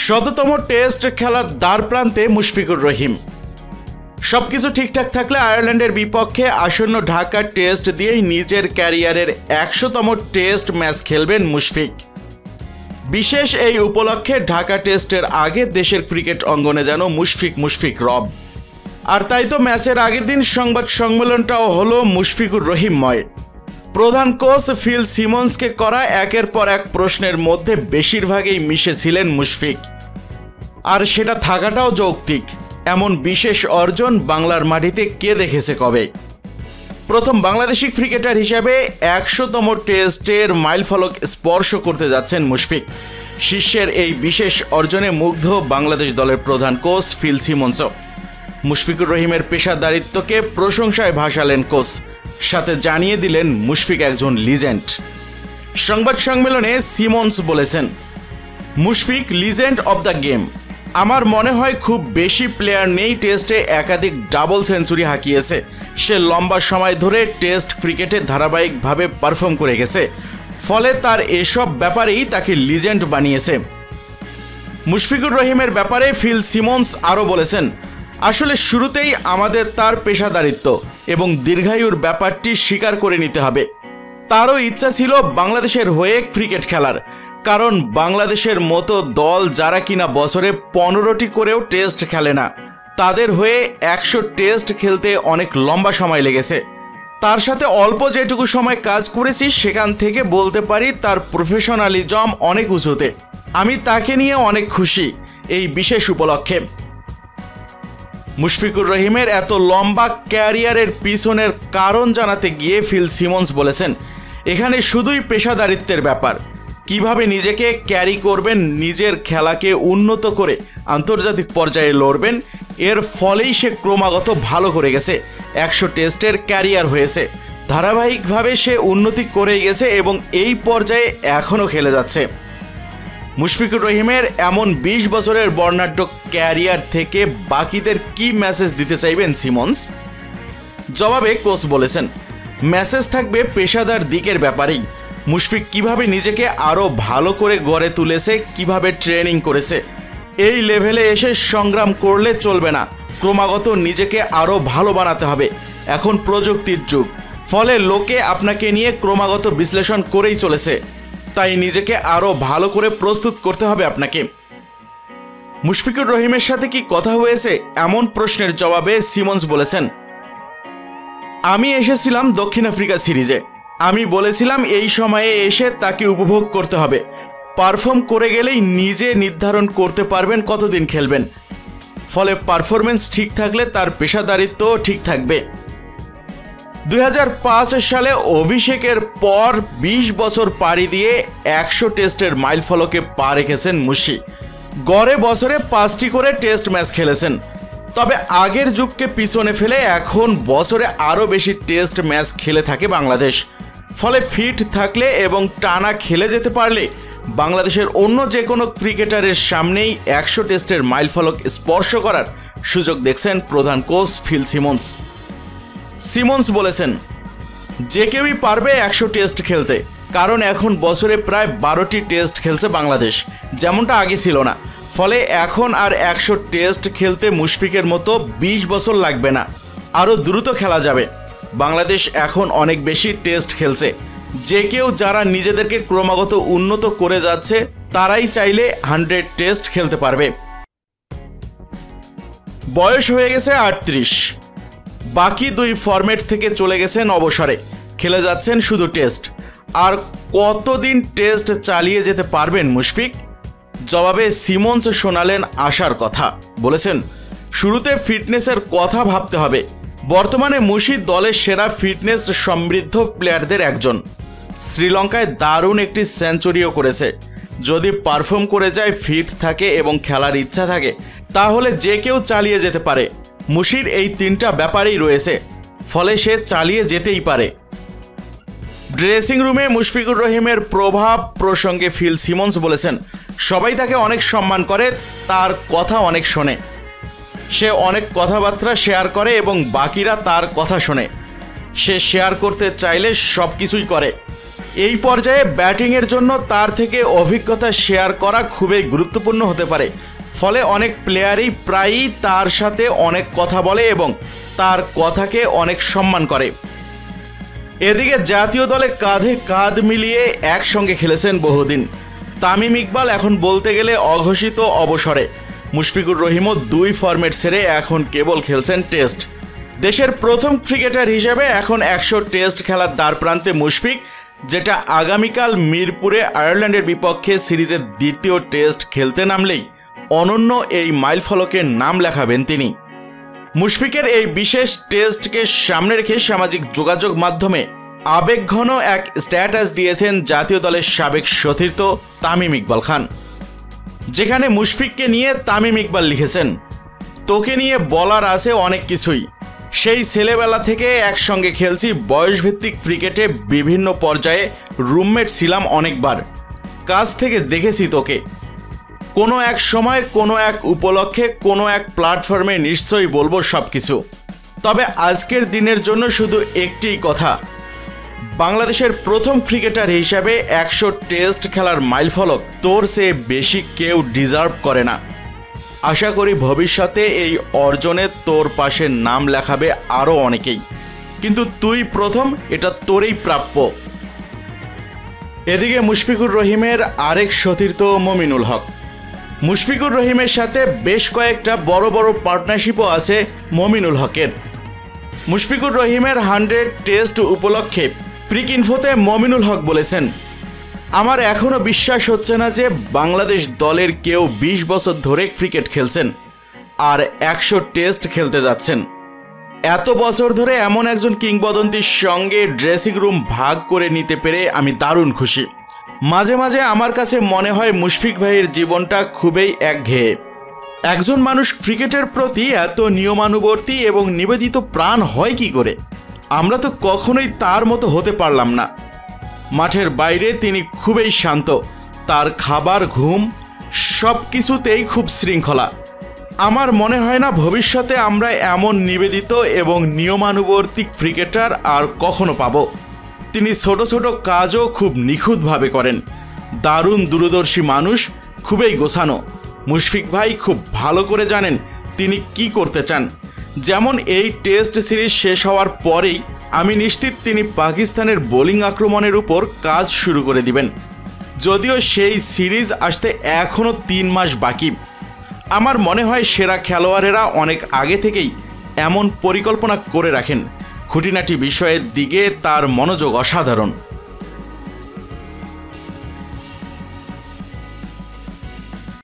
শততম টেস্ট খেলার দ্বারপ্রান্তে মুশফিকুর রহিম। সবকিছু ঠিকঠাক থাকলে আয়ারল্যান্ডের বিপক্ষে আসন্ন ঢাকা টেস্ট দিয়েই নিজের ক্যারিয়ারের ১০০তম টেস্ট ম্যাচ খেলবেন মুশফিক। বিশেষ এই উপলক্ষে ঢাকা টেস্টের আগে দেশের ক্রিকেট অঙ্গনে যেন মুশফিক রব। আর তাই তো ম্যাচের আগের দিন সংবাদ সম্মেলনটাও হলো মুশফিকুর রহিমময়। প্রধান কোচ ফিল সিমন্সকে করা একের পর এক প্রশ্নের মধ্যে বেশিরভাগই মিশেছিলেন মুশফিক। আর সেটা থাকাটাও যৌক্তিক। এমন বিশেষ অর্জন বাংলার মাটিতে কে দেখেছে কবে? প্রথম বাংলাদেশি ক্রিকেটার হিসেবে ১০০তম টেস্টের মাইলফলক স্পর্শ করতে যাচ্ছেন মুশফিক। শীর্ষের এই বিশেষ অর্জনে মুগ্ধ বাংলাদেশ দলের প্রধান কোচ ফিল সিমন্সও। মুশফিকুর রহিমের পেশাদারিত্বকে প্রশংসায় ভাসালেন কোচ, সাথে জানিয়ে দিলেন মুশফিক একজন লিজেন্ড। সংবাদ সম্মেলনে সিমন্স বলেছেন, Mushfiq legend of the game. আমার মনে হয় খুব বেশি প্লেয়ার নেই টেস্টে একাধিক ডাবল সেঞ্চুরি হাঁকিয়েছে। সে লম্বা সময় ধরে টেস্ট ক্রিকেটে ধারাবাহিকভাবে পারফর্ম করে গেছে, ফলে তার এসব ব্যাপারেই তাকে লিজেন্ড বানিয়েছে। মুশফিকুর রহিমের ব্যাপারে ফিল সিমন্স আরও বলেছেন, আসলে শুরুতেই আমাদের তার পেশাদারিত্ব এবং দীর্ঘায়ুর ব্যাপারটি স্বীকার করে নিতে হবে। তারও ইচ্ছা ছিল বাংলাদেশের হয়ে ক্রিকেট খেলার, কারণ বাংলাদেশের মতো দল যারা কিনা বছরে 15টি করেও টেস্ট খেলে না, তাদের হয়ে 100 টেস্ট খেলতে অনেক লম্বা সময় লেগেছে। তার সাথে অল্প যেটুকু সময় কাজ করেছি সেখান থেকে বলতে পারি তার প্রফেশনালিজম অনেক উঁচুতে। আমি তাকে নিয়ে অনেক খুশি এই বিশেষ উপলক্ষে। মুশফিকুর রহিমের এত লম্বা ক্যারিয়ারের পিছনের কারণ জানাতে গিয়ে ফিল সিমন্স বলেছেন, এখানে শুধুই পেশাদারিত্বের ব্যাপার। কিভাবে নিজেকে ক্যারি করবেন, নিজের খেলাকে উন্নত করে আন্তর্জাতিক পর্যায়ে লড়বেন, এর ফলেই সে ক্রমাগত ভালো করে গেছে। 100 টেস্টের ক্যারিয়ার হয়েছে, ধারাবাহিকভাবে সে উন্নতি করেই গেছে এবং এই পর্যায়ে এখনও খেলে যাচ্ছে। মুশফিকুর রহিমের এমন 20 বছরের বর্ণাঢ্য ক্যারিয়ার থেকে বাকিদের কি মেসেজ দিতে চাইবেন সিমন্স? জবাবে কোচ বলেছেন, মেসেজ থাকবে পেশাদার দিকের ব্যাপারেই। মুশফিক কিভাবে নিজেকে আরও ভালো করে গড়ে তুলেছে, কিভাবে ট্রেনিং করেছে। এই লেভেলে এসে সংগ্রাম করলে চলবে না, ক্রমাগত নিজেকে আরও ভালো বানাতে হবে। এখন প্রযুক্তির যুগ, ফলে লোকে আপনাকে নিয়ে ক্রমাগত বিশ্লেষণ করেই চলেছে, তাই নিজেকে আরও ভালো করে প্রস্তুত করতে হবে আপনাকে। মুশফিকুর রহিমের সাথে কি কথা হয়েছে এমন প্রশ্নের জবাবে সিমন্স বলেছেন, আমি এসেছিলাম দক্ষিণ আফ্রিকা সিরিজে। আমি বলেছিলাম এই সময়ে এসে তাকে উপভোগ করতে হবে। পারফর্ম করে গেলেই নিজে নির্ধারণ করতে পারবেন কতদিন খেলবেন। ফলে পারফরমেন্স ঠিক থাকলে তার পেশাদারিত্বও ঠিক থাকবে। 2005 সালে অভিষেকের পর 20 বছর পাড়ি দিয়ে 100 টেস্টের মাইলফলকে পা রেখেছেন মুশি। গড়ে বছরে 5টি করে টেস্ট ম্যাচ খেলেছেন। তবে আগের যুগকে পিছনে ফেলে এখন বছরে আরও বেশি টেস্ট ম্যাচ খেলে থাকে বাংলাদেশ। ফলে ফিট থাকলে এবং টানা খেলে যেতে পারলে বাংলাদেশের অন্য যে কোনো ক্রিকেটারের সামনেই 100 টেস্টের মাইলফলক স্পর্শ করার সুযোগ দেখছেন প্রধান কোচ ফিল সিমন্স। সিমন্স বলেছেন, যে কেউই পারবে 100 টেস্ট খেলতে, কারণ এখন বছরে প্রায় 12টি টেস্ট খেলছে বাংলাদেশ, যেমনটা আগে ছিল না। ফলে এখন আর 100 টেস্ট খেলতে মুশফিকের মতো 20 বছর লাগবে না, আরও দ্রুত খেলা যাবে। বাংলাদেশ এখন অনেক বেশি টেস্ট খেলছে। যে কেউ যারা নিজেদেরকে ক্রমাগত উন্নত করে যাচ্ছে তারাই চাইলে 100 টেস্ট খেলতে পারবে। বয়স হয়ে গেছে 38, বাকি 2 ফরম্যাট থেকে চলে গেছেন অবসরে, খেলে যাচ্ছেন শুধু টেস্ট। আর কতদিন টেস্ট চালিয়ে যেতে পারবেন মুশফিক? জবাবে সিমন্স শোনালেন আশার কথা। বলেছেন, শুরুতে ফিটনেসের কথা ভাবতে হবে। বর্তমানে মুশি দলের সেরা ফিটনেস সমৃদ্ধ প্লেয়ারদের একজন। শ্রীলঙ্কায় দারুণ একটি সেঞ্চুরিও করেছে। যদি পারফর্ম করে যায়, ফিট থাকে এবং খেলার ইচ্ছা থাকে, তাহলে যে কেউ চালিয়ে যেতে পারে। মুশির এই 3টা ব্যাপারেই রয়েছে, ফলে সে চালিয়ে যেতেই পারে। ড্রেসিং রুমে মুশফিকুর রহিমের প্রভাব প্রসঙ্গে ফিল সিমন্স বলেছেন, সবাই তাকে অনেক সম্মান করে, তার কথা অনেক শোনে। সে অনেক কথাবার্তা শেয়ার করে এবং বাকিরা তার কথা শোনে। সে শেয়ার করতে চাইলে সব কিছুই করে। এই পর্যায়ে ব্যাটিংয়ের জন্য তার থেকে অভিজ্ঞতা শেয়ার করা খুবই গুরুত্বপূর্ণ হতে পারে। ফলে অনেক প্লেয়ারই প্রায়ই তার সাথে অনেক কথা বলে এবং তার কথাকে অনেক সম্মান করে। এদিকে জাতীয় দলে কাঁধে কাঁধ মিলিয়ে একসঙ্গে খেলেছেন বহুদিন। তামিম ইকবাল এখন বলতে গেলে অঘোষিত অবসরে। মুশফিকুর রহিমও 2 ফরম্যাট ছেড়ে এখন কেবল খেলছেন টেস্ট। দেশের প্রথম ক্রিকেটার হিসেবে এখন 100 টেস্ট খেলার দ্বারপ্রান্তে মুশফিক, যেটা আগামীকাল মিরপুরে আয়ারল্যান্ডের বিপক্ষে সিরিজের দ্বিতীয় টেস্ট খেলতে নামলেই অনন্য এই মাইলফলকের নাম লেখাবেন তিনি। মুশফিকের এই বিশেষ টেস্টকে সামনে রেখে সামাজিক যোগাযোগ মাধ্যমে আবেগঘন এক স্ট্যাটাস দিয়েছেন জাতীয় দলের সাবেক সতীর্থ তামিম ইকবাল খান, যেখানে মুশফিককে নিয়ে তামিম ইকবাল লিখেছেন, তোকে নিয়ে বলার আছে অনেক কিছুই। সেই ছেলেবেলা থেকে একসঙ্গে খেলছি, বয়সভিত্তিক ক্রিকেটে বিভিন্ন পর্যায়ে রুমমেট ছিলাম অনেকবার, কাছ থেকে দেখেছি তোকে। কোনো এক সময়, কোনো এক উপলক্ষে, কোনো এক প্ল্যাটফর্মে নিশ্চয়ই বলবো সব কিছু। তবে আজকের দিনের জন্য শুধু একটিই কথা, বাংলাদেশের প্রথম ক্রিকেটার হিসাবে 100 টেস্ট খেলার মাইলফলক তোর চেয়ে বেশি কেউ ডিজার্ভ করে না। আশা করি ভবিষ্যতে এই অর্জনে তোর পাশে নাম লেখাবে আরও অনেকেই, কিন্তু তুই প্রথম, এটা তোরই প্রাপ্য। এদিকে মুশফিকুর রহিমের আরেক সতীর্থ মমিনুল হক। মুশফিকুর রহিমের সাথে বেশ কয়েকটা বড় বড় পার্টনারশিপও আছে মমিনুল হকের। মুশফিকুর রহিমের 100 টেস্ট উপলক্ষে ক্রিকইনফোতে মমিনুল হক বলেছেন, আমার এখনও বিশ্বাস হচ্ছে না যে বাংলাদেশ দলের কেউ 20 বছর ধরে ক্রিকেট খেলছেন আর 100 টেস্ট খেলতে যাচ্ছেন। এত বছর ধরে এমন একজন কিংবদন্তির সঙ্গে ড্রেসিং রুম ভাগ করে নিতে পেরে আমি দারুণ খুশি। মাঝে মাঝে আমার কাছে মনে হয় মুশফিক ভাইয়ের জীবনটা খুবই একঘেয়ে। একজন মানুষ ক্রিকেটের প্রতি এত নিয়মানুবর্তী এবং নিবেদিত প্রাণ হয় কি করে? আমরা তো কখনোই তার মতো হতে পারলাম না। মাঠের বাইরে তিনি খুবই শান্ত, তার খাবার, ঘুম সব কিছুতেই খুব শৃঙ্খলা। আমার মনে হয় না ভবিষ্যতে আমরা এমন নিবেদিত এবং নিয়মানুবর্তী ক্রিকেটার আর কখনো পাবো। তিনি ছোট ছোট কাজও খুব নিখুঁতভাবে করেন। দারুণ দূরদর্শী মানুষ, খুবই গোছানো। মুশফিক ভাই খুব ভালো করে জানেন তিনি কি করতে চান। যেমন এই টেস্ট সিরিজ শেষ হওয়ার পরেই আমি নিশ্চিত তিনি পাকিস্তানের বোলিং আক্রমণের উপর কাজ শুরু করে দিবেন, যদিও সেই সিরিজ আসতে এখনও 3 মাস বাকি। আমার মনে হয় সেরা খেলোয়াড়েরা অনেক আগে থেকেই এমন পরিকল্পনা করে রাখেন। খুঁটিনাটি বিষয়ের দিকে তার মনোযোগ অসাধারণ।